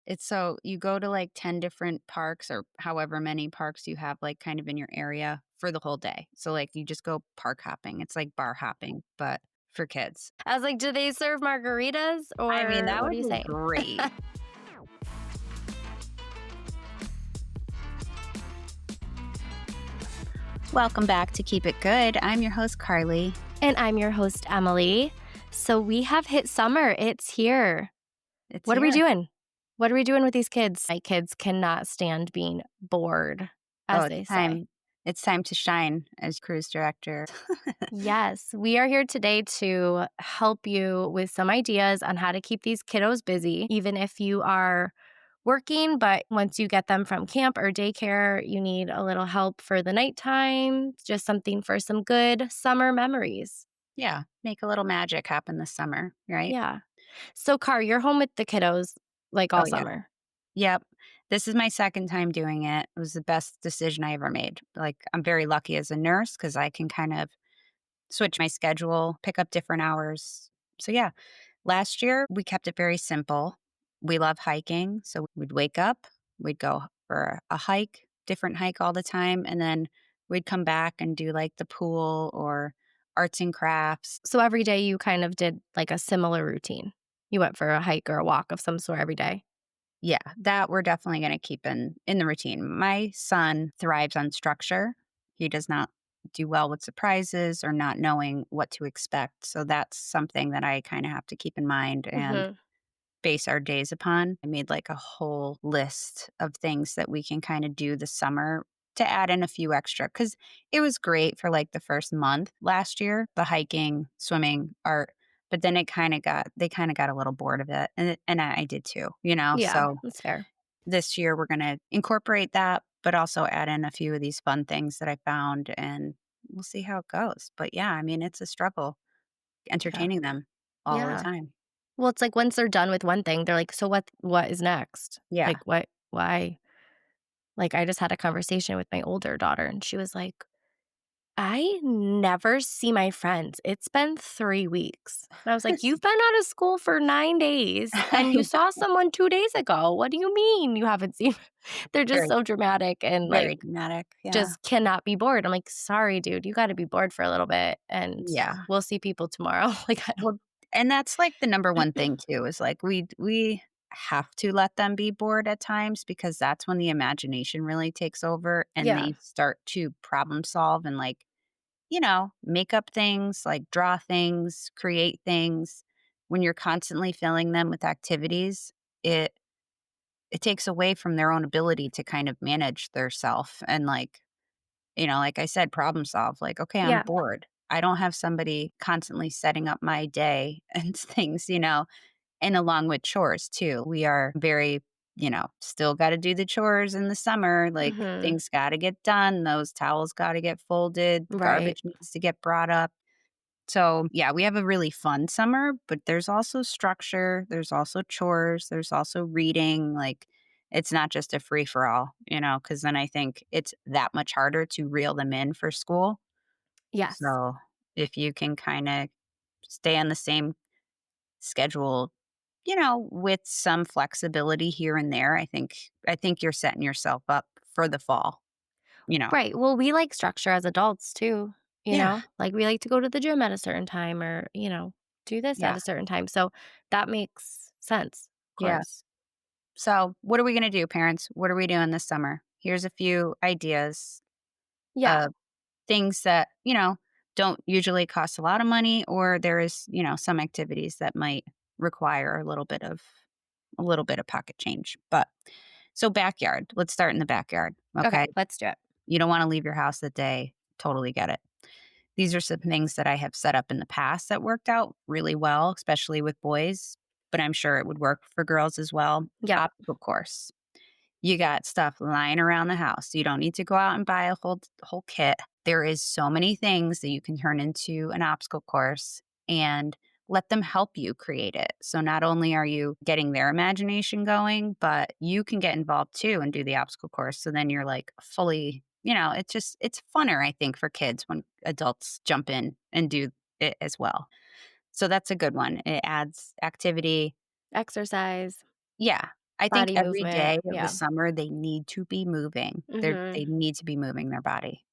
It's so you go to, like, 10 different parks or however many parks you have, like, kind of in your area for the whole day. So, like, you just go park hopping. It's like bar hopping, but for kids. I was like, "Do they serve margaritas I mean, or that what would are you be saying?" great. Welcome back to Keep It Good. I'm your host, Carly. And I'm your host, Emily. So we have hit summer. It's here. It's What are we here. doing? What are we doing with these kids? My kids cannot stand being bored, Oh, as it's they say. time. It's time to shine as cruise director. Yes, we are here today to help you with some ideas on how to keep these kiddos busy, even if you are working, but once you get them from camp or daycare, you need a little help for the nighttime, just something for some good summer memories. Yeah, make a little magic happen this summer, right? Yeah. So, Car, you're home with the kiddos like Oh, all yeah. summer. Yep. This is my second time doing it. It was the best decision I ever made. Like, I'm very lucky as a nurse because I can kind of switch my schedule, pick up different hours. So, yeah, last year we kept it very simple. We love hiking. So, we'd wake up, we'd go for a hike, different hike all the time. And then we'd come back and do like the pool or arts and crafts. So, every day you kind of did like a similar routine. You went for a hike or a walk of some sort every day. Yeah, that we're definitely gonna keep in the routine. My son thrives on structure. He does not do well with surprises or not knowing what to expect, so that's something that I kinda have to keep in mind and Hmm. base our days upon. I made, like, a whole list of things that we can kinda do this summer to add in a few extra because it was great for, like, the first month last year, the hiking, swimming, art, but then it kinda got they kinda got a little bored of it, and I did too, you know? Yeah, So that's fair. this year, we're gonna incorporate that, but also add in a few of these fun things that I found, and we'll see how it goes. But, yeah, I mean, it's a struggle Yeah. entertaining them all the Yeah. time. Well, it's like once they're done with one thing, they're like, "So what is next?" Yeah. Like, "What why?" Like, I just had a conversation with my older daughter, and she was like, "I never see my friends. It's been 3 weeks." And I was like, "You've been out of school for 9 days, and I you saw know. someone 2 days ago. What do you mean you haven't seen?" They're just Very, so dramatic and, like, very dramatic. Yeah. just cannot be bored. I'm like, "Sorry, dude, you gotta be bored for a little bit, and Yeah. we'll see people tomorrow." Like, I don't. Well, and that's, like, the number one thing too is, like, we have to let them be bored at times because that's when the imagination really takes over and Yeah. they start to problem solve and, like, make up things, like draw things, create things. When you're constantly filling them with activities, it it takes away from their own ability to kind of manage their self and like I said, problem solve. Like, okay, I'm Yeah. bored. I don't have somebody constantly setting up my day and things. And along with chores too. We are very, still got to do the chores in the summer. Like Mhm. things got to get done. Those towels got to get folded. Right. Garbage needs to get brought up. So, yeah, we have a really fun summer, but there's also structure, there's also chores, there's also reading. Like, it's not just a free for all, because then I think it's that much harder to reel them in for school. Yes. So, if you can kind of stay on the same schedule, with some flexibility here and there, I think you're setting yourself up for the fall. Right. Well, we like structure as adults too, Yeah. Like we like to go to the gym at a certain time or, do this at Yeah. a certain time. So that makes sense, of Yeah. course. So, what are we going to do, parents? What are we doing this summer? Here's a few ideas Yeah. of things that, don't usually cost a lot of money or there is, some activities that might require a little bit of pocket change. But so backyard, let's start in the backyard, Okay, okay? let's do it. You don't want to leave your house that day. Totally get it. These are some things that I have set up in the past that worked out really well, especially with boys, but I'm sure it would work for girls as well. Yep. Obstacle course. You got stuff lying around the house. You don't need to go out and buy a whole kit. There is so many things that you can turn into an obstacle course and let them help you create it. So not only are you getting their imagination going, but you can get involved too and do the obstacle course. So then you're like fully, it's funner, I think, for kids when adults jump in and do it as well. So that's a good one. It adds activity. Exercise. Yeah. I think Body every movement, day of the yeah. summer, they need to be moving. They Mhm. need to be moving their body.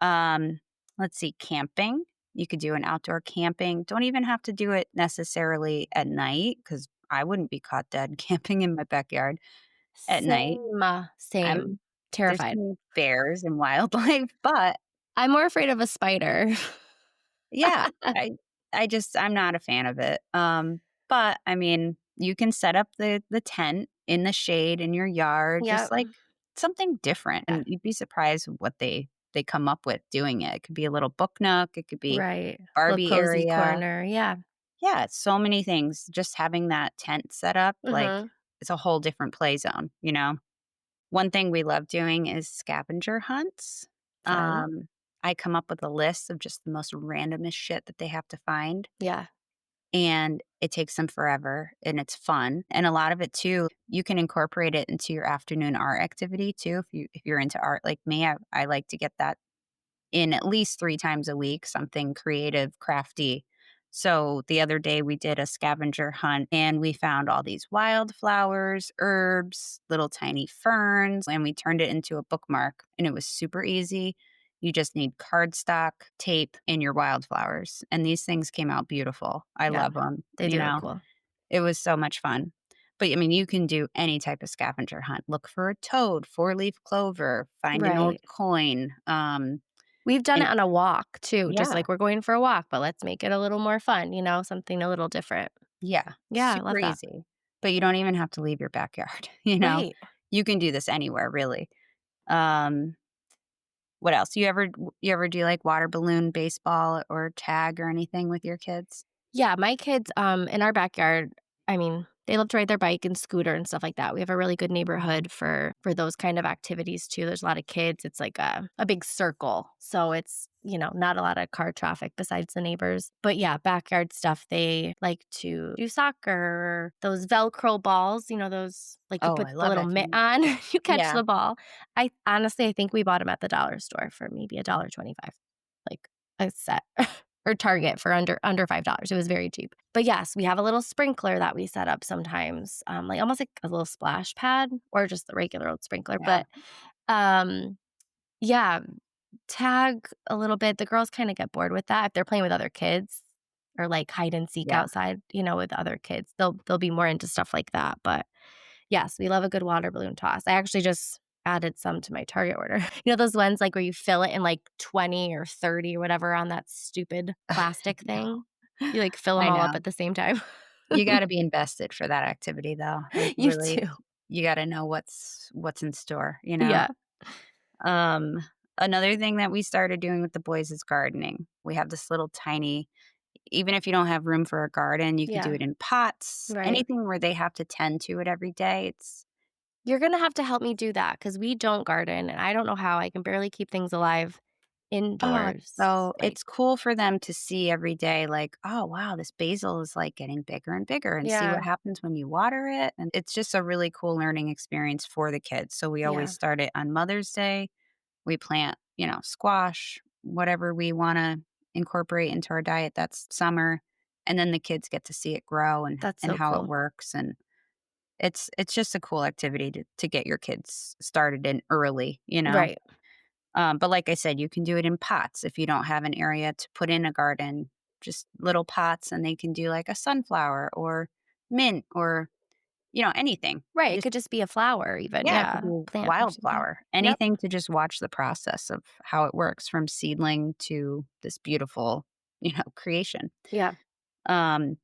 Um, let's see, camping. You could do an outdoor camping. Don't even have to do it necessarily at night because I wouldn't be caught dead camping in my backyard at night. Same, same. I'm There's Terrified. too many bears and wildlife, but I'm more afraid of a spider. yeah, I'm not a fan of it. But I mean, you can set up the tent in the shade in your yard, just Yep. like something different, Yeah. and you'd be surprised what they come up with doing it. It could be a little book nook, it could be Right. Little Barbie cozy area. corner, yeah. Yeah, it's so many things. Just having that tent set up, like Mhm. it's a whole different play zone, you know? One thing we love doing is scavenger hunts. Fun. I come up with a list of just the most randomest shit that they have to find, Yeah. and it takes them forever, and it's fun. And a lot of it too, you can incorporate it into your afternoon art activity too. If you're into art like me, I like to get that in at least 3 times a week, something creative, crafty. So the other day we did a scavenger hunt and we found all these wildflowers, herbs, little tiny ferns, and we turned it into a bookmark and it was super easy. You just need cardstock, tape, and your wildflowers. And these things came out beautiful. I Yeah. love them. They do look cool. It was so much fun. But I mean, you can do any type of scavenger hunt. Look for a toad, four-leaf clover, find an old Right. coin. We've done it And on a walk too, just yeah, like we're going for a walk, but let's make it a little more fun, something a little different. yeah, Yeah, I super love that. easy. But you don't even have to leave your backyard, Right. You can do this anywhere, really. Um, what else? You ever do, like, water balloon baseball or tag or anything with your kids? Yeah, my kids, in our backyard, I mean, they love to ride their bike and scooter and stuff like that. We have a really good neighborhood for those kind of activities too. There's a lot of kids. It's like a big circle. So it's, not a lot of car traffic besides the neighbors. But yeah, backyard stuff. They like to do soccer, those Velcro balls, those like you Oh, put I the love little that mitt game. on, you catch Yeah. the ball. I think we bought them at the dollar store for maybe $1.25, like a set. Or Target for under $5. It was very cheap. But yes, we have a little sprinkler that we set up sometimes, like almost like a little splash pad or just the regular old sprinkler. Yeah. But um, yeah, tag a little bit. The girls kind of get bored with that if they're playing with other kids or like hide and seek Yeah. outside, with other kids. They'll be more into stuff like that. But yes, we love a good water balloon toss. I actually just added some to my Target order. You know those ones, like, where you fill it in, like, 20 or 30 or whatever on that stupid plastic No. thing? You, like, fill them I all up know. at the same time. You gotta be invested for that activity, though. Like, You really, too. you gotta know what's in store. Yeah. Um, another thing that we started doing with the boys is gardening. We have this little tiny even if you don't have room for a garden, you could do Yeah. it in pots, Right. anything where they have to tend to it every day. It's You're gonna have to help me do that because we don't garden, and I don't know how. I can barely keep things alive oh, indoors. so Like it's cool for them to see every day, like, oh wow, this basil is like getting bigger and bigger and see what yeah. happens when you water it. And it's just a really cool learning experience for the kids. So we always Yeah. start it on Mother's Day. We plant, squash, whatever we want to incorporate into our diet that's summer. And then the kids get to see it grow That's and so how it cool. works. And it's just a cool activity to get your kids started in early. Right. But like I said, you can do it in pots if you don't have an area to put in a garden, just little pots, and they can do like a sunflower or mint or, anything. Right, it Just, could just be a flower even, yeah, it could yeah, be plant or something. wildflower, Yep. anything to just watch the process of how it works from seedling to this beautiful, creation. Yeah. Um,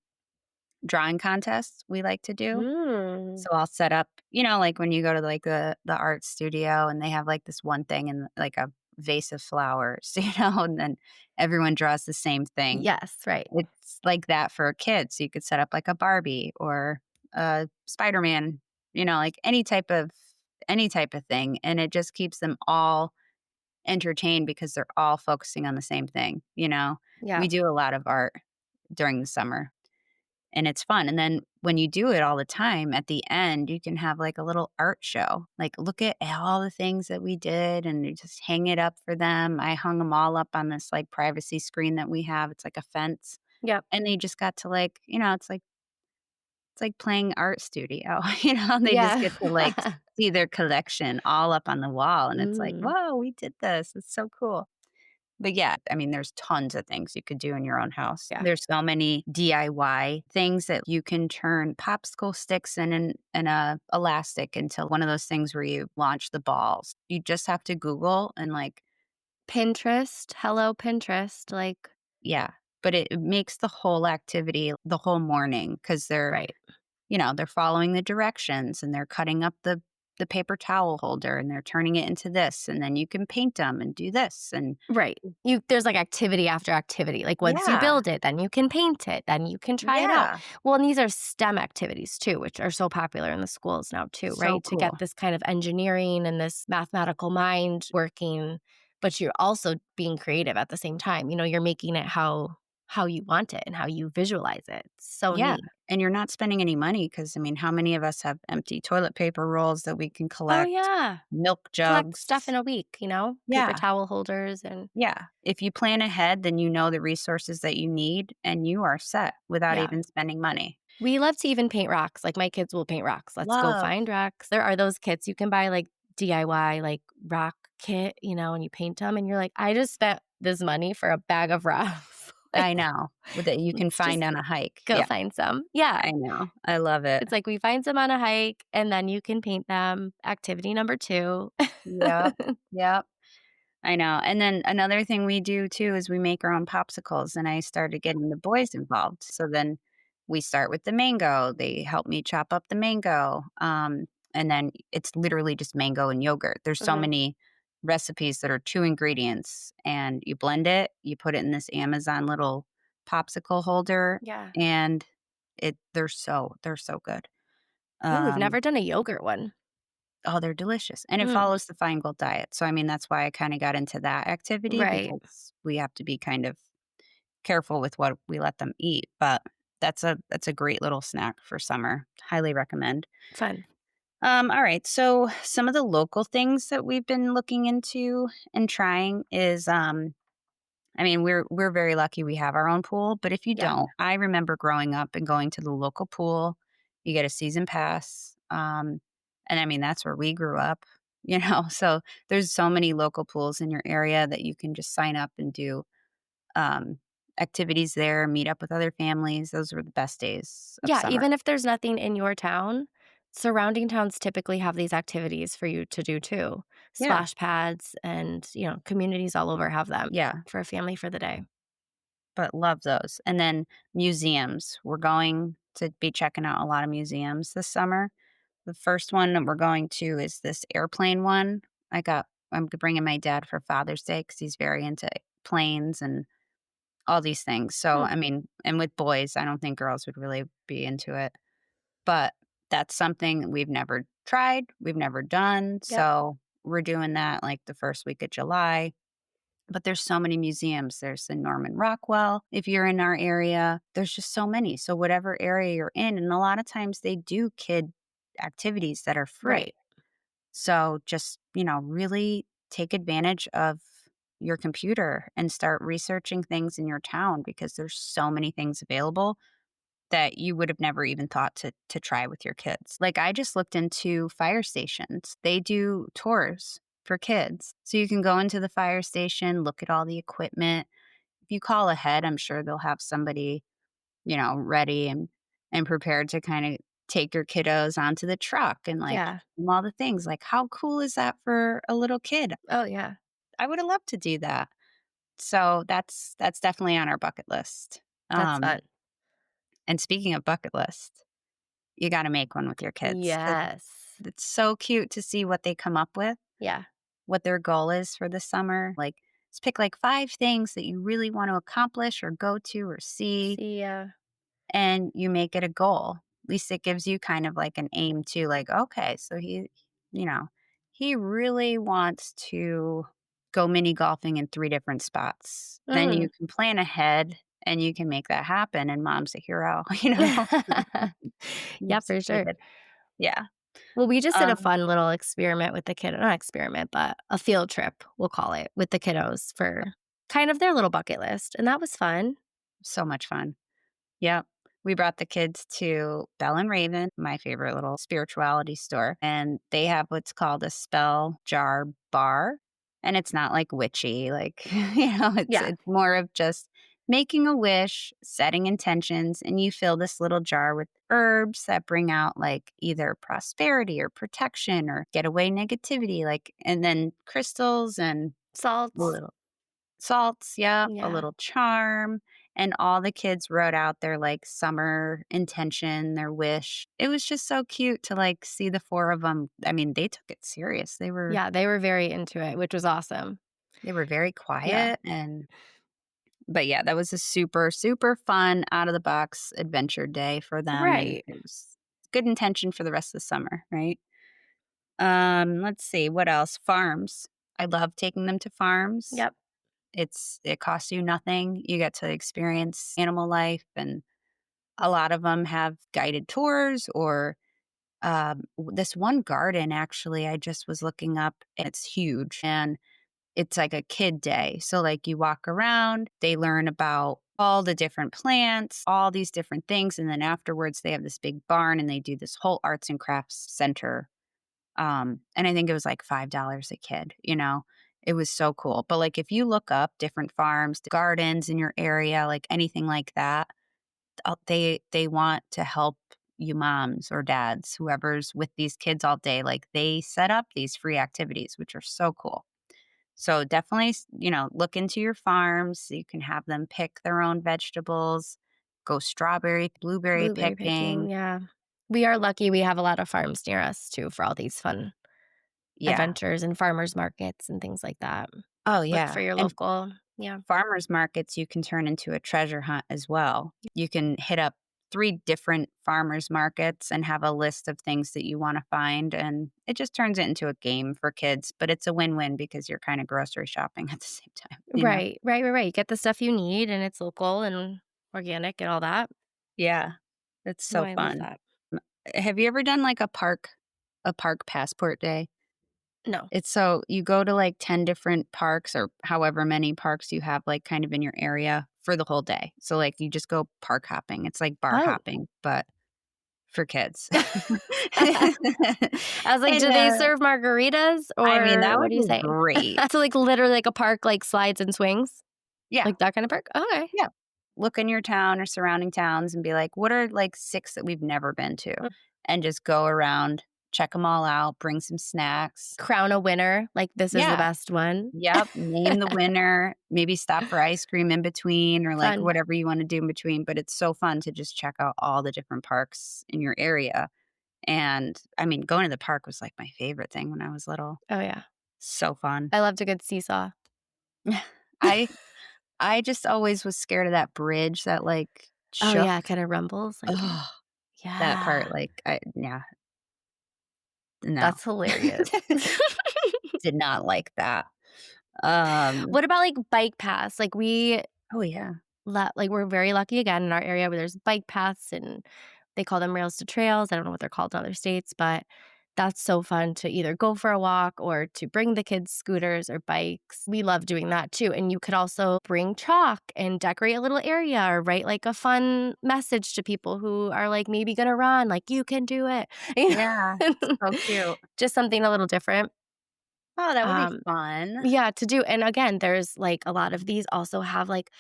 drawing contests we like to do. Mm. So I'll set up, like when you go to like the art studio and they have like this one thing and like a vase of flowers, and then everyone draws the same thing. Yes, right. It's like that for a kid. So you could set up like a Barbie or a Spider-Man, like any type of thing. And it just keeps them all entertained because they're all focusing on the same thing. Yeah, We do a lot of art during the summer and it's fun, and then when you do it all the time, at the end, you can have, like, a little art show, like, "Look at all the things that we did," and you just hang it up for them. I hung them all up on this, like, privacy screen that we have, it's like a fence, yep. and they just got to, like, it's like It's like playing art studio, they just Yeah. get to, like, see their collection all up on the wall, and it's like, Mm, "Whoa, we did this. It's so cool." But, yeah, I mean, there's tons of things you could do in your own house. yeah. There's so many DIY things that you can turn popsicle sticks and a elastic into one of those things where you launch the balls. You just have to Google and, like, Pinterest, hello Pinterest, like yeah, but it makes the whole activity the whole morning because right. they're following the directions and they're cutting up the paper towel holder and they're turning it into this, and then you can paint them and do this, and Right. You there's, like, activity after activity, like, once you yeah, build it, then you can paint it, then you can try it out. yeah, Well, and these are STEM activities too, which are so popular in the schools now too, so right? To get cool. this kind of engineering and this mathematical mind working, but you're also being creative at the same time, you're making it how you want it and how you visualize it. So Yeah, neat. and you're not spending any money because I mean, how many of us have empty toilet paper rolls that we can Oh, collect, yeah. milk Collect stuff jugs? in a week, paper Yeah, towel holders and yeah. If you plan ahead, then you know the resources that you need, and you are set without yeah. even spending money. We love to even paint rocks, like, my kids will paint rocks. Let's go Love. find rocks. There are those kits you can buy, like, DIY, like, rock kit, and you paint them, and you're like, "I just spent this money for a bag of rocks." Like, I know, with that you can let's just find on a hike. go Yeah, find some. Yeah. I know. I love it. It's like we find some on a hike, and then you can paint them. Activity number 2. Yep, yep. I know, and then another thing we do too is we make our own popsicles, and I started getting the boys involved. So then we start with the mango. They help me chop up the mango, and then it's literally just mango and yogurt. There's so Mhm. many recipes that are 2 ingredients, and you blend it, you put it in this Amazon little popsicle holder, Yeah. and they're so good. Ooh, we've Um never done a yogurt one. Oh, they're delicious, and it Mm, follows the Feingold diet, so, I mean, that's why I kinda got into that activity right. because we have to be kind of careful with what we let them eat, but that's a great little snack for summer. Highly recommend. Fun. Alright, so some of the local things that we've been looking into and trying is, I mean, we're very lucky we have our own pool, but if you Yeah. don't, I remember growing up and going to the local pool. You get a season pass, and I mean that's where we grew up, So there's so many local pools in your area that you can just sign up and do um, activities there, meet up with other families. Those were the best days of Yeah, summer. even if there's nothing in your town, surrounding towns typically have these activities for you to do too. Yeah, Splash pads and, communities all over have them yeah, for a family for the day. but love those. And then museums. We're going to be checking out a lot of museums this summer. The first one that we're going to is this airplane one. I'm bringing my dad for Father's Day because he's very into planes and all these things. So, Hmm, I mean, and with boys, I don't think girls would really be into it, but that's something we've never tried, we've never done. yep, So, we're doing that like the first week of July. But there's so many museums. There's the Norman Rockwell, if you're in our area. There's just so many. So, whatever area you're in, and a lot of times they do kid activities that are free. right. So just, really take advantage of your computer and start researching things in your town because there's so many things available that you would have never even thought to try with your kids. Like I just looked into fire stations. They do tours for kids. So you can go into the fire station, look at all the equipment. If you call ahead, I'm sure they'll have somebody ready and prepared to kind of take your kiddos onto the truck and like Yeah. all the things. Like, how cool is that for a little kid? Oh, yeah. I would have loved to do that. So that's definitely on our bucket list. That's Um, fun. and speaking of bucket list, you got to make one with your kids because Yes. it's so cute to see what they come up with, Yeah. what their goal is for the summer. Like, let's pick like 5 things that you really want to accomplish or go to or see See, and you make it a goal. At least it gives you kind of like an aim too, like, okay, so you know, he really wants to go mini golfing in 3 different spots. Then you mm. can plan ahead and you can make that happen. And mom's a hero, you know? Yeah, It's for sure. excited. Yeah. Well, we just did a Um, fun little experiment with the kid not experiment, but a field trip, we'll call it, with the kiddos for kind of their little bucket list, and that was fun. so much fun. Yep. We brought the kids to Bell and Raven, my favorite little spirituality store, and they have what's called a spell jar bar. And it's not like witchy, like, Yeah. it's more of just making a wish, setting intentions, and you fill this little jar with herbs that bring out like either prosperity or protection or get away negativity, like, and then crystals and Salts. little salts, yep, a Yeah. little charm, and all the kids wrote out their, like, summer intention, their wish. It was just so cute to, like, see the 4 of them. I mean, they took it serious. Yeah, they were very into it, which was awesome. They were very Yeah. quiet and but, yeah, that was a super, super fun out of the box adventure day for them, and Right. it was good intention for the rest of the summer, right? Let's see, what else? Farms. I love taking them to farms. Yep. It costs you nothing. You get to experience animal life, and a lot of them have guided tours or, this one garden, actually, I just was looking up, and it's huge, and it's like a kid day. So, like, you walk around, they learn about all the different plants, all these different things, and then afterwards, they have this big barn, and they do this whole arts and crafts center, and I think it was like $5 a kid, you know? It was so cool. But, like, if you look up different farms, gardens in your area, like, anything like that, they want to help you moms or dads, whoever's with these kids all day, like, they set up these free activities, which are so cool. So, definitely, look into your farms. You can have them pick their own vegetables, go strawberry, blueberry Blueberry picking, picking. yeah. We are lucky we have a lot of farms near us too for all these fun Yeah. adventures and farmers markets and things like that. Oh, Look yeah. for your And local. Yeah. farmers markets, you can turn into a treasure hunt as well. You can hit up 3 different farmers markets and have a list of things that you wanna find, and it just turns it into a game for kids, but it's a win-win because you're kinda grocery shopping at the same time, you know? Right, right, right, right. Get the stuff you need and it's local and organic and all that. Yeah. It's No, so I love fun. that. M Have you ever done, like, a park passport day? No. It's so you go to, like, 10 different parks or however many parks you have, like, kind of in your area for the whole day. So, like, you just go park hopping. It's like bar Oh. hopping, but for kids. I was like, And, "Do they serve margaritas I mean, or that what would are you be saying?" great. So, like, literally like a park, like, slides and swings? Yeah, Like that kind of park? Okay. yeah. Look in your town or surrounding towns and be like, "What are, like, 6 that we've never been to?" Mm. And just go around, check them all out, bring some snacks. Crown a winner, like, this is the Yeah. best one. Yep, name the winner, maybe stop for ice cream in between or, like, Fun. whatever you wanna do in between, but it's so fun to just check out all the different parks in your area, and, I mean, going to the park was, like, my favorite thing when I was little. Oh, yeah. So fun. I loved a good seesaw. I I just always was scared of that bridge that, like, Oh, shook. yeah, kinda rumbles, like Ugh, that part, yeah. like, yeah, no. That's hilarious. Did not like that. Um What about, like, bike paths? Like, Oh, yeah. we're very lucky again in our area where there's bike paths and they call them rails to trails. I don't know what they're called in other states, but that's so fun to either go for a walk or to bring the kids scooters or bikes. We love doing that too. And you could also bring chalk and decorate a little area or write like a fun message to people who are like maybe gonna run, like you can do it. You Yeah, know? so cute. Just something a little different. Oh, that would be Um, fun. yeah, to do and again, there's, like, a lot of these also have, like,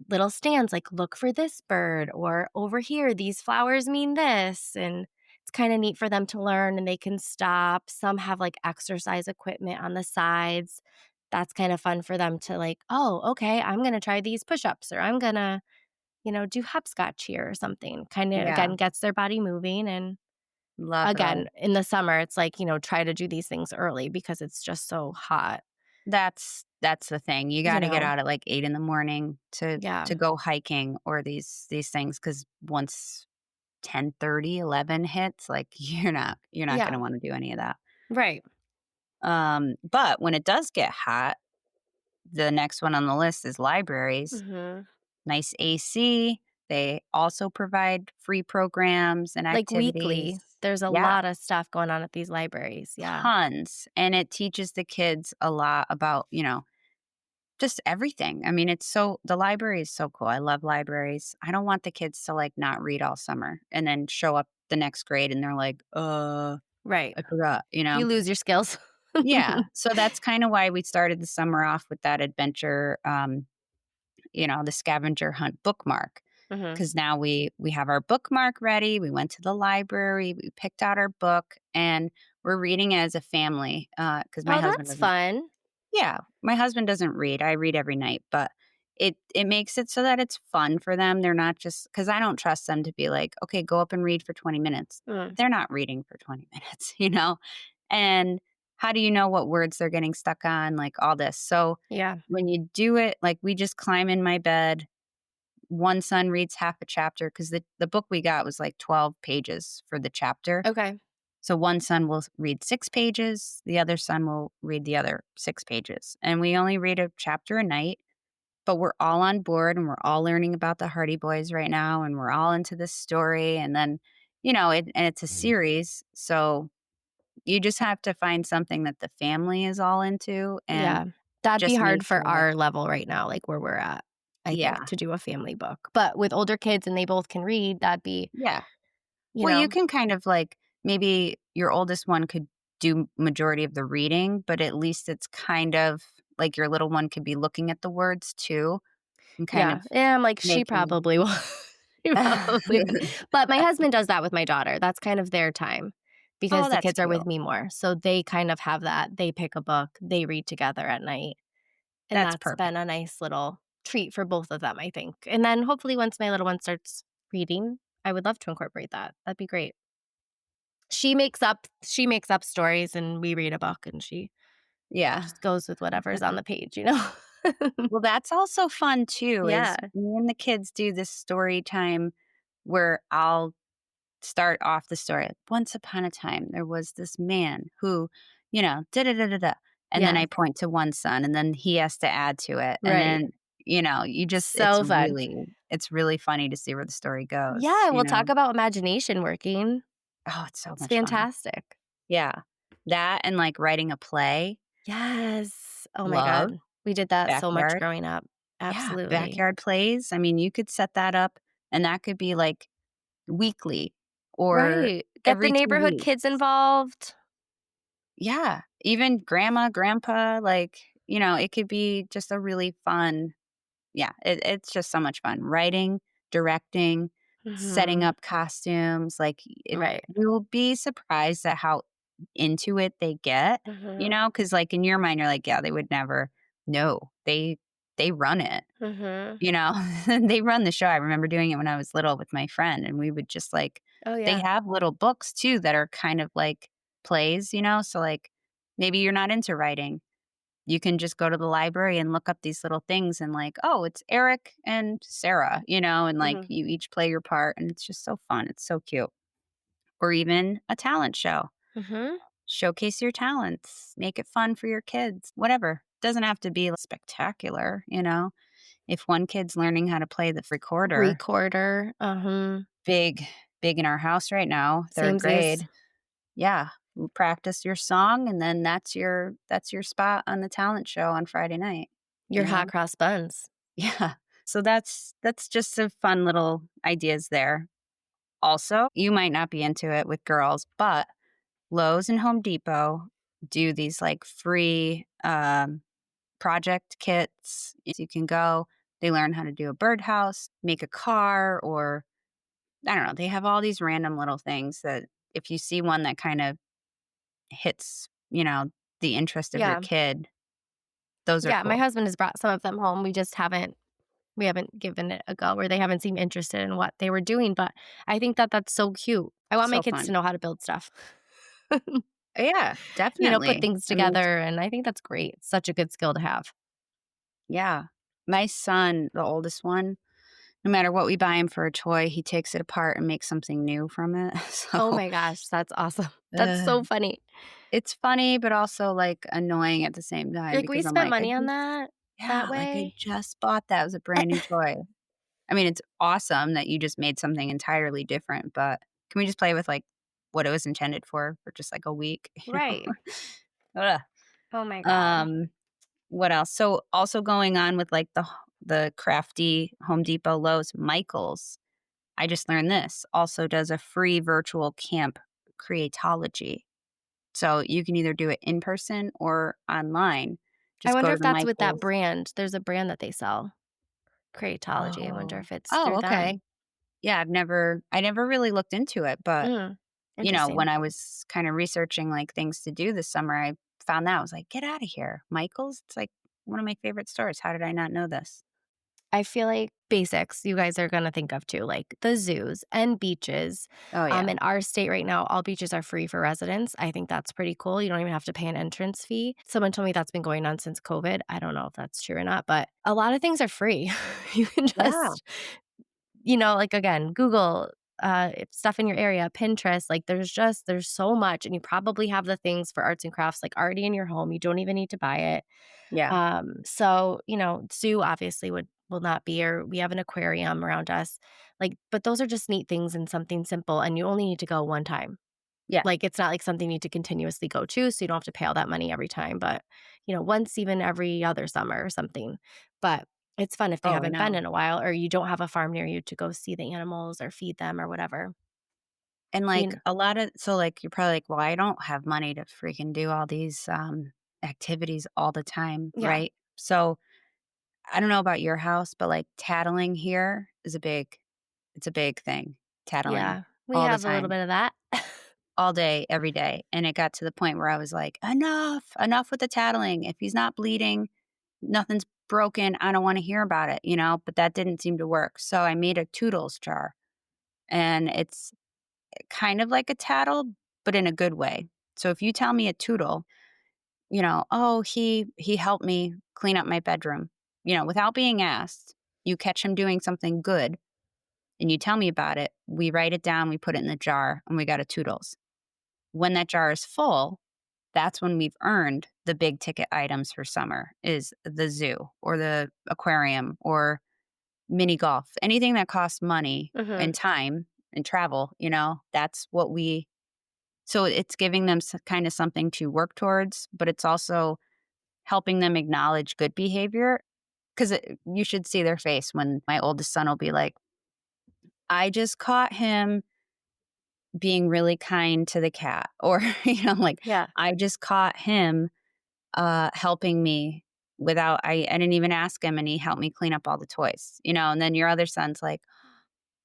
little stands, like, "Look for this bird," or "Over here, these flowers mean this," and it's kinda neat for them to learn, and they can stop. Some have, like, exercise equipment on the sides. That's kinda fun for them to, like, "Oh, okay, I'm gonna try these push-ups," or, "I'm gonna, do hopscotch here," or something. Kinda, Yeah, again, gets their body moving, and, love it. again, in the summer, it's like, try to do these things early because it's just so hot. That's the thing. You You gotta get know? out at, like, 8 in the morning Yeah. to go hiking or these things because once 10:30, 11 hits, like, you're not Yeah. gonna wanna do any of that. Right. But when it does get hot, the next one on the list is libraries. Mhm. Nice AC. They also provide free programs and Like, activities. weekly, there's a Yeah. lot of stuff going on at these libraries, yeah. Tons, and it teaches the kids a lot about, Just everything. I mean, the library is so cool. I love libraries. I don't want the kids to, like, not read all summer and then show up the next grade and they're like, Right. I forgot," you know? You lose your skills. Yeah. So that's kinda why we started the summer off with that adventure, the scavenger hunt bookmark. Mhm. Because now we have our bookmark ready, we went to the library, we picked out our book, and we're reading as a family, because my Oh, husband that's doesn't. fun. Yeah, my husband doesn't read, I read every night, but it makes it so that it's fun for them, they're not just because I don't trust them to be like, "Okay, go up and read for 20 minutes." Mm. They're not reading for 20 minutes, you know? And how do you know what words they're getting stuck on, like, all this, so Yeah. when you do it, like, we just climb in my bed, one son reads half a chapter because the book we got was, like, 12 pages for the chapter. Okay. So one son will read 6 pages, the other son will read the other 6 pages, and we only read a chapter a night, but we're all on board and we're all learning about the Hardy Boys right now, and we're all into this story, and then, it's a Mhm. series, so you just have to find something that the family is all into and Yeah. That'd be just make hard for sure that. our level right now, like where we're at, I think, Yeah, to do a family book. But with older kids and they both can read, that'd be, yeah. you Well, you know, can kind of like maybe your oldest one could do majority of the reading, but at least it's kind of like your little one could be looking at the words too and kind yeah. of And I'm like, she making. probably will. She probably would. But my husband does that with my daughter. That's kind of their time because Oh, the that's kids are cute. with me more. So they kind of have that. They pick a book, they read together at night. And That's that's been perfect. a nice little treat for both of them, I think. And then hopefully once my little one starts reading, I would love to incorporate that. That'd be great. She makes up stories and we read a book and she Yeah. just goes with whatever's on the page, you know? Well, that's also fun too, Yeah. is me and the kids do this story time where I'll start off the story. Once upon a time, there was this man who, da da da da da. And then Yeah. I point to one son, and then he has to add to it. And Right. then, So fun. it's really funny to see where the story goes, Yeah, we'll talk about imagination working. Oh, it's so It's much fun. fantastic. Yeah. That and like writing a play, Yes. Oh my love, god. We did that so much backyard. growing up. Yeah. Absolutely. Backyard plays. I mean, you could set that up, and that could be like weekly or Right. Get the every 2 neighborhood kids weeks. involved. Yeah, even grandma, grandpa, like, it could be just a really fun. Yeah, it's just so much fun. Writing, directing, setting Mhm. up costumes, like, Right. you'll be surprised at how into it they get, Mhm. because like, in your mind, you're like, "Yeah, they would never." No, they run it, Mhm. you know? They run the show. I remember doing it when I was little with my friend, and we would just, like, Oh, they yeah. have little books too that are kind of like plays, so, like, maybe you're not into writing. You can just go to the library and look up these little things and like, "Oh, it's Eric and Sarah," and, like, Mhm. you each play your part, and it's just so fun. It's so cute. Or even a talent show. Mhm. Showcase your talents, make it fun for your kids, whatever. Doesn't have to be spectacular. If one kid's learning how to play the recorder, Recorder. Uh-huh. big big in our house right now, 3rd Samesies. grade. Yeah, practice your song, and then that's your spot on the talent show on Friday night, Your you hot know? cross buns. Yeah. So that's just a fun little ideas there. Also, you might not be into it with girls, but Lowe's and Home Depot do these, like, free, project kits. You can go, they learn how to do a birdhouse, make a car, or I don't know, they have all these random little things that if you see one that kind of hits, the interest of your Yeah. kid, those are Yeah, my cool. husband has brought some of them home. We haven't given it a go, or they haven't seemed interested in what they were doing, but I think that that's so cute. I want my So kids fun. to know how to build stuff. Yeah, Put definitely. things I mean, together, and I think that's great. It's such a good skill to have. yeah. My son, the oldest one, no matter what we buy him for a toy, he takes it apart and makes something new from it. Oh So, my gosh, that's awesome. That's uh, so funny. it's funny, but also, like, annoying at the same time Like, we because I'm spent like, money on that I way. just bought that. It was a brand new toy. I mean, it's awesome that you just made something entirely different, but can we just play with, like, what it was intended for just, like, a week, Right. Ugh. Oh my god. Um What else? So, also going on with, like, the crafty Home Depot, Lowe's, Michael's, I just learned this, also does a free virtual camp creatology. So, you can either do it in person or online. I Just wonder go to if the that's with that Michael's. brand. There's a brand that they sell, Creatology. I wonder Oh. if it's Oh, through okay. them. Yeah, I never really looked into it, but, Mm, when interesting. I was kinda researching, like, things to do this summer, I found that, I was like, "Get out of here. Michael's? It's, like, one of my favorite stores. How did I not know this?" I feel like basics you guys are gonna think of too, like the zoos and beaches. Oh, yeah. In our state right now, all beaches are free for residents. I think that's pretty cool. You don't even have to pay an entrance fee. Someone told me that's been going on since COVID. I don't know if that's true or not, but a lot of things are free. You can Yeah. just, like again, Google stuff in your area, Pinterest. Like there's so much, and you probably have the things for arts and crafts like already in your home. You don't even need to buy it. Yeah. So, zoo obviously will not be, or we have an aquarium around us. Like, but those are just neat things and something simple, and you only need to go one time. Yeah. Like, it's not like something you need to continuously go to, so you don't have to pay all that money every time, but, once even every other summer or something. But it's fun if they Oh, I haven't been know. in a while or you don't have a farm near you to go see the animals or feed them or whatever. And, You like, know a lot of so, like, you're probably like, "Well, I don't have money to freaking do all these, activities all the time," Yeah. right? So, I don't know about your house, but, like, tattling here is a big thing, tattling Yeah. We all the have a little time, bit of that. all day, every day, and it got to the point where I was like, "Enough, enough with the tattling. If he's not bleeding, nothing's broken, I don't wanna hear about it," but that didn't seem to work, so I made a Toodles jar, and it's kind of like a tattle, but in a good way. So if you tell me a Toodle, "Oh, he helped me clean up my bedroom," without being asked, you catch him doing something good and you tell me about it, we write it down, we put it in the jar, and we got a Toodles. When that jar is full, that's when we've earned the big ticket items for summer is the zoo or the aquarium or mini golf. Anything that costs money and Mhm. time and travel, that's what we so it's giving them kind of something to work towards, but it's also helping them acknowledge good behavior because you should see their face when my oldest son will be like, I just caught him being really kind to the cat. Or, like, Yeah. I just caught him helping me without, I didn't even ask him and he helped me clean up all the toys, and then your other son's like,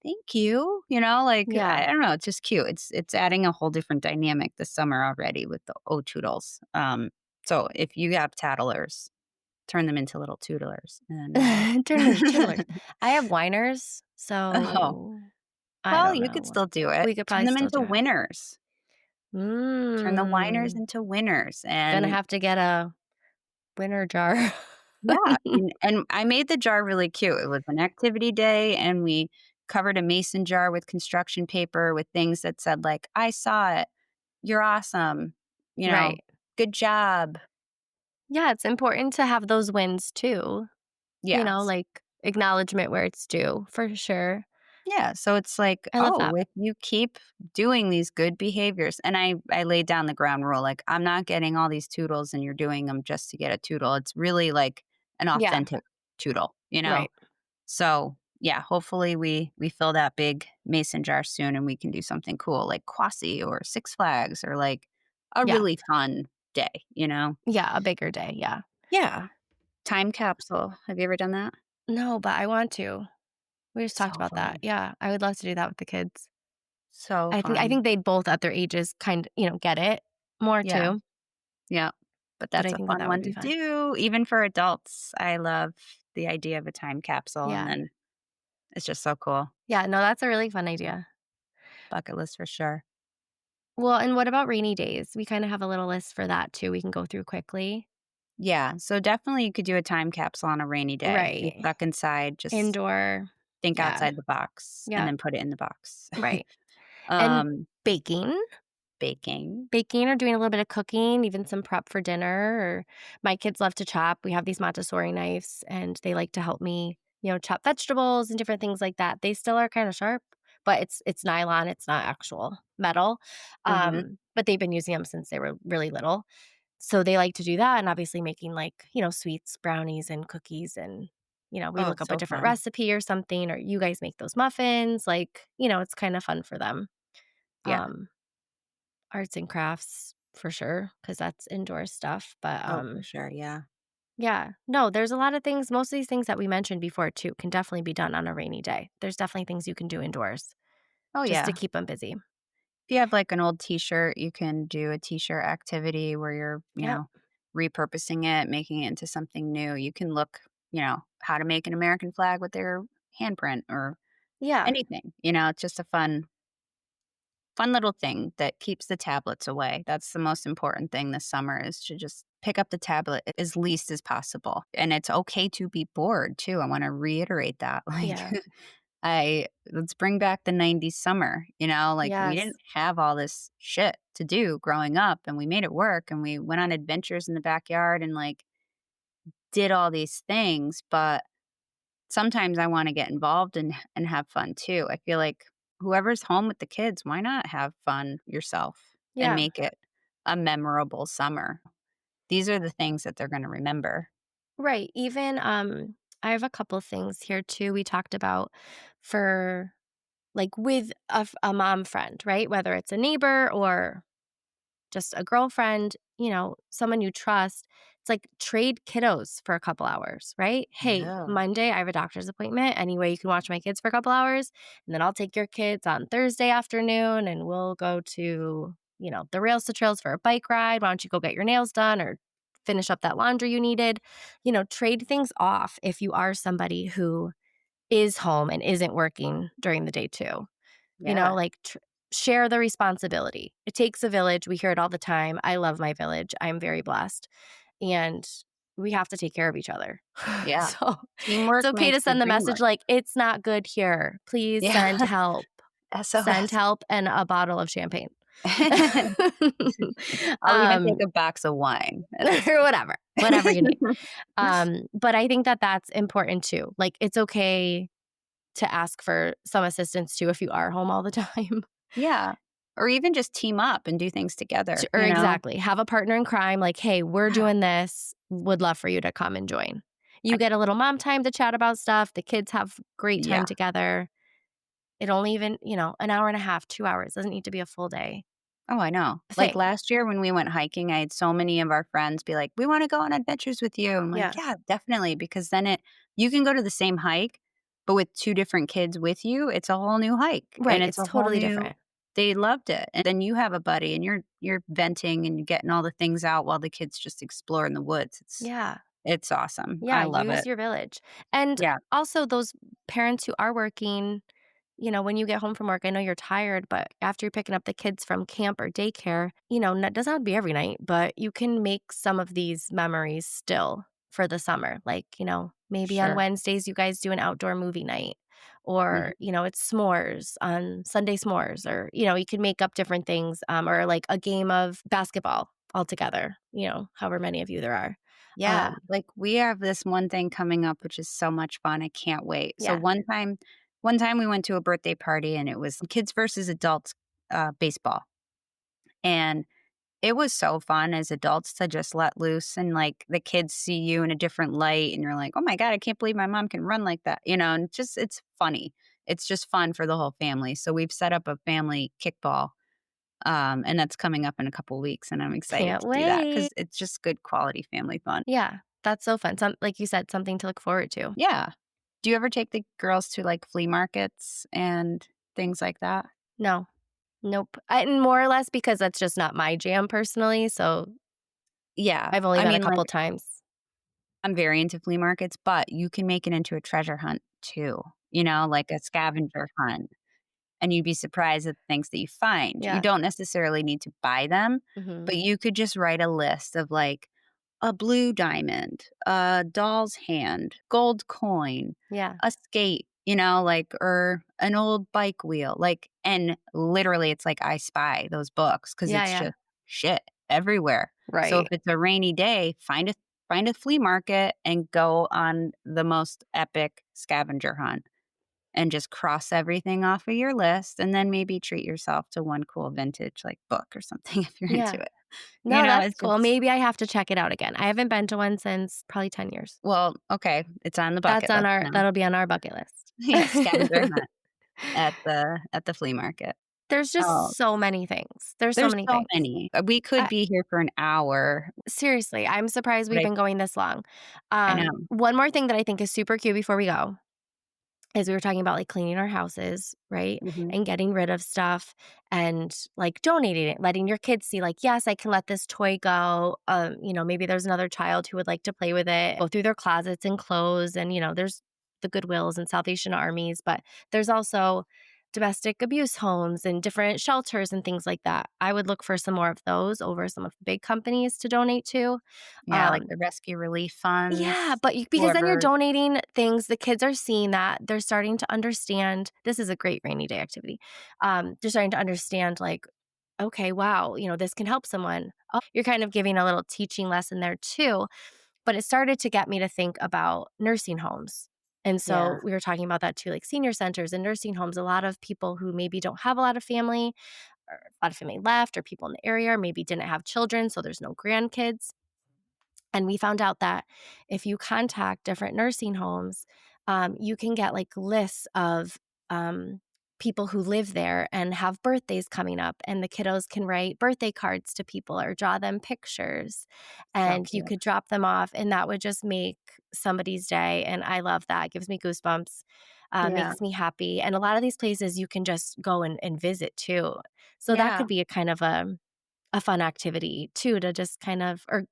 thank you, like, I Yeah. don't know, it's just cute. It's adding a whole different dynamic this summer already with the Toodles. So if you have tattlers, turn them into little toodlers and, Turn into toodlers. I have whiners, Oh, so I well, don't you could know. still do it. We could Turn probably them still into do it. winners. Turn the whiners Mm. into winners, Gonna and have to get a winter jar. yeah, and I made the jar really cute. It was an activity day, and we covered a mason jar with construction paper with things that said, like, "I saw it. You're awesome," you know, Right. "Good job." Yeah, it's important to have those wins too, Yes. like acknowledgement where it's due, for sure. Yeah, so it's like, I love "Oh, that. if you keep doing these good behaviors," and I laid down the ground rule, like, "I'm not getting all these toodles and you're doing them just to get a toodle." It's really like an Yeah, authentic toodle, you know? right. So, yeah, hopefully we fill that big mason jar soon and we can do something cool like Quasi or Six Flags or, like, a Yeah. really fun day? Yeah, a bigger day, yeah. Yeah. Time capsule. Have you ever done that? No, but I want to. We just talked So about that. fun. Yeah, I would love to do that with the kids. So I fun. think they'd both at their ages get it more Yeah. too, Yeah. But but that's I a think that fun that would one be to fun. do even for adults. I love the idea of a time capsule, and Yeah. then it's just so cool. Yeah, no, that's a really fun idea. Bucket list for sure. Well, and what about rainy days? We kinda have a little list for that too we can go through quickly. Yeah, so definitely you could do a time capsule on a rainy day. If you're Right. stuck inside, just Indoor. think Yeah. outside the box and Yep. then put it in the box. Right. And Um, baking. baking. Baking or doing a little bit of cooking, even some prep for dinner, or my kids love to chop. We have these Montessori knives, and they like to help me, chop vegetables and different things like that. They still are kinda sharp, but it's nylon, it's not actual metal. Mhm. But they've been using them since they were really little. So they like to do that and obviously making like, sweets, brownies, and cookies. And, we Oh, look it's up a so different fun. recipe or something, or you guys make those muffins. Like, it's kind of fun for them. Yeah. Um, Arts and crafts for sure, because that's indoor stuff. But Oh, for sure, yeah. yeah, no, there's a lot of things. Most of these things that we mentioned before too can definitely be done on a rainy day. There's definitely things you can do indoors Oh, just to yeah. keep them busy. If you have, like, an old T-shirt, you can do a T-shirt activity where you're, Yep. repurposing it, making it into something new. You can look, how to make an American flag with their handprint or Yeah. anything, it's just a fun little thing that keeps the tablets away. That's the most important thing this summer is to just pick up the tablet as least as possible. And it's okay to be bored too. I want to reiterate that. Like Yeah. I let's bring back the 90s summer, like we Yes. didn't have all this shit to do growing up and we made it work and we went on adventures in the backyard and like did all these things, but sometimes I wanna get involved and have fun too. I feel like whoever's home with the kids, why not have fun yourself and Yeah. make it a memorable summer? These are the things that they're gonna remember. Right. Even I have a couple things here too. We talked about for like with a mom friend, right? Whether it's a neighbor or just a girlfriend, someone you trust. It's like trade kiddos for a couple hours, right? Hey, Yeah. Monday I have a doctor's appointment. Anyway, you can watch my kids for a couple hours, and then I'll take your kids on Thursday afternoon and we'll go to, the rails to trails for a bike ride. Why don't you go get your nails done or finish up that laundry you needed? Trade things off if you are somebody who is home and isn't working during the day too. Yeah. Like share the responsibility. It takes a village. We hear it all the time. I love my village. I'm very blessed. And we have to take care of each other. Yeah. So it's Teamwork okay to makes the send the dream message work. like, it's not good here. Please Yeah. send help. Send SOS. help and a bottle of champagne. I'll even take um, a box of wine at this or point. whatever you need. But I think that that's important too. Like, it's okay to ask for some assistance too if you are home all the time. Yeah. Or even just team up and do things together, Or exactly, have a partner in crime, like, "Hey, we're Yeah. doing this, would love for you to come and join." I You get a little mom time to chat about stuff, the kids have great Yeah. time together. It only even, an hour and a half, 2 hours, doesn't need to be a full day Oh, I know. Like thing. last year when we went hiking, I had so many of our friends be like, "We wanna go on adventures with you." I'm like, Yeah. "Yeah, definitely," because then you can go to the same hike, but with 2 different kids with you, it's a whole new hike, and Right, it's it's a whole totally new different. they loved it, and then you have a buddy, and you're venting and getting all the things out while the kids just explore in the woods. Yeah. It's awesome. Yeah, I love use it. your village. And Yeah. also those parents who are working, when you get home from work, I know you're tired, but after you're picking up the kids from camp or daycare, it doesn't have to be every night, but you can make some of these memories still for the summer. Like, maybe on Sure. Wednesdays, you guys do an outdoor movie night, Mhm. or, it's s'mores on Sunday s'mores, or, you can make up different things, or like a game of basketball all together, however many of you there are. Yeah, Um, like, we have this one thing coming up, which is so much fun, I can't wait. So yeah, one time we went to a birthday party, and it was kids versus adults, baseball, and it was so fun as adults to just let loose and, like, the kids see you in a different light, and you're like, "Oh my god, I can't believe my mom can run like that," and just it's funny. It's just fun for the whole family, so we've set up a family kickball, and that's coming up in a couple weeks, and I'm excited can't to do that because wait. it's just good quality family fun. Yeah, that's so fun. Like you said, something to look forward to. Yeah. Do you ever take the girls to, like, flea markets and things like that? No, nope. And more or less because that's just not my jam personally, so Yeah. I've only I been a mean, like, couple times. I'm very into flea markets, but you can make it into a treasure hunt too, like a scavenger hunt, and you'd be surprised at the things that you find. You Yeah, don't necessarily need to buy them, mhm, but you could just write a list of, like, a blue diamond, a doll's hand, gold coin, yeah, a skate, like or an old bike wheel, like and literally it's like I spy those books because yeah, it's yeah, just shit everywhere. So if right. it's a rainy day, find a flea market and go on the most epic scavenger hunt and just cross everything off of your list and then maybe treat yourself to one cool vintage like book or something if you're into Yeah. it. You No, know, that's it's cool. just Maybe I have to check it out again. I haven't been to one since probably 10 years. well, okay, it's on the That's bucket on list our now. that'll be on our bucket Yeah, scavenger list. hunt at the flea market. There's Oh, just so many things. There's so there's many so things. many. We could I be here for an hour, seriously, I'm surprised but we've been going this long. I know. One more thing that I think is super cute before we go is we were talking about, like, cleaning our houses, right? Mhm. And getting rid of stuff and, like, donating it, letting your kids see, like, "Yes, I can let this toy go." Maybe there's another child who would like to play with it, go through their closets and clothes, and, there's the Goodwills and Salvation Armies, but there's also domestic abuse homes and different shelters and things like that. I would look for some more of those over some of the big companies to donate to. Yeah, like Um the rescue relief yeah, funds, but you because then you're whoever donating things, the kids are seeing that, they're starting to understand this is a great rainy day activity. They're starting to understand, like, "Okay, wow, this can help someone." Oh, you're kind of giving a little teaching lesson there too, but it started to get me to think about nursing homes. And yeah, so we were talking about that too, like senior centers and nursing homes, a lot of people who maybe don't have a lot of family or a lot of family left or people in the area, or maybe didn't have children, so there's no grandkids. And we found out that if you contact different nursing homes, you can get like lists of people who live there and have birthdays coming up, and the kiddos can write birthday cards to people or draw them pictures, so and you cute. could drop them off, and that would just make somebody's day. And I love that; it gives me goosebumps, Yeah, makes me happy. And a lot of these places you can just go and visit too, so that yeah, could be a kind of a fun activity too to just kind of or,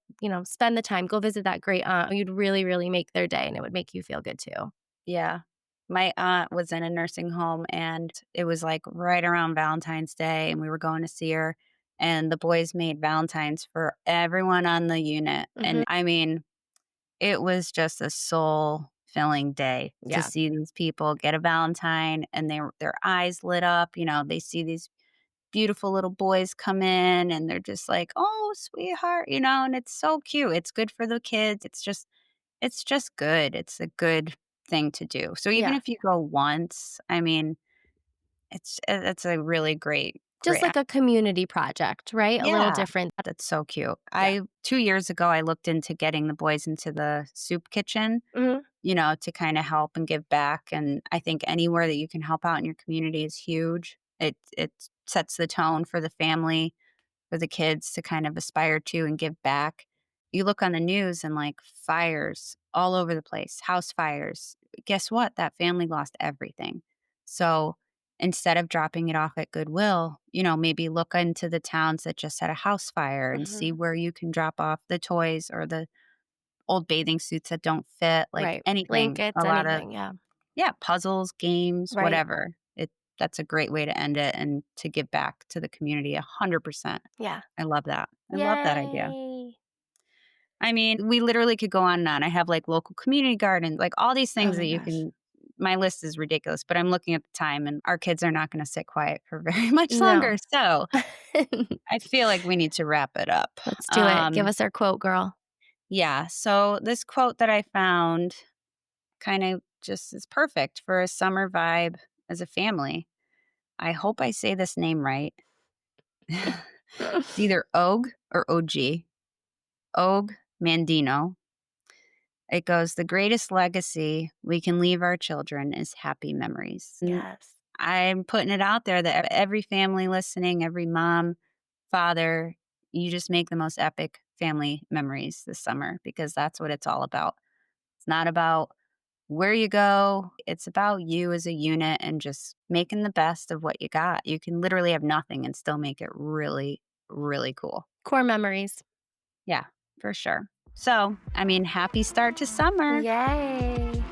spend the time, go visit that great aunt. You'd really, really make their day, and it would make you feel good too. yeah. My aunt was in a nursing home, and it was, like, right around Valentine's Day, and we were going to see her, and the boys made Valentines for everyone on the unit, Mhm. and, I mean, it was just a soul-filling day to Yeah. see these people get a Valentine, and their eyes lit up, they see these beautiful little boys come in, and they're just like, "Oh, sweetheart," and it's so cute. It's good for the kids. It's just good. It's a good thing to do. So even Yeah. if you go once, I mean, it's a really Just great like a community project, right? A little yeah, different. that's so cute. Yeah. 2 years ago, I looked into getting the boys into the soup kitchen, Mhm. to kinda help and give back, and I think anywhere that you can help out in your community is huge. It sets the tone for the family, for the kids to kind of aspire to and give back. You look on the news and like fires all over the place, house fires. Guess what? That family lost everything. So instead of dropping it off at Goodwill, maybe look into the towns that just had a house fire and see Mhm. where you can drop off the toys or the old bathing suits that don't fit, like Right. anything. Blankets, A lot of, anything, yeah. yeah, puzzles, games, Right. whatever. That's a great way to end it and to give back to the community 100%. Yeah. I love that. I love that idea. Yay. I mean, we literally could go on and on. I have, like, local community gardens, like, all these Oh things that my you gosh. can my list is ridiculous, but I'm looking at the time, and our kids are not gonna sit quiet for very much longer, No. so I feel like we need to wrap it up. Let's do it. Give Um, us our quote, girl. yeah, so this quote that I found kinda just is perfect for a summer vibe as a family. I hope I say this name right. It's either Og or Og. Og Mandino. It goes, "The greatest legacy we can leave our children is happy memories." And Yes. I'm putting it out there that every family listening, every mom, father, you just make the most epic family memories this summer because that's what it's all about. It's not about where you go, it's about you as a unit and just making the best of what you got. You can literally have nothing and still make it really, really cool. Core memories. Yeah, for sure. So, I mean, happy start to summer. Yay.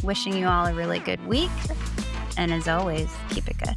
Wishing you all a really good week. And as always, keep it good.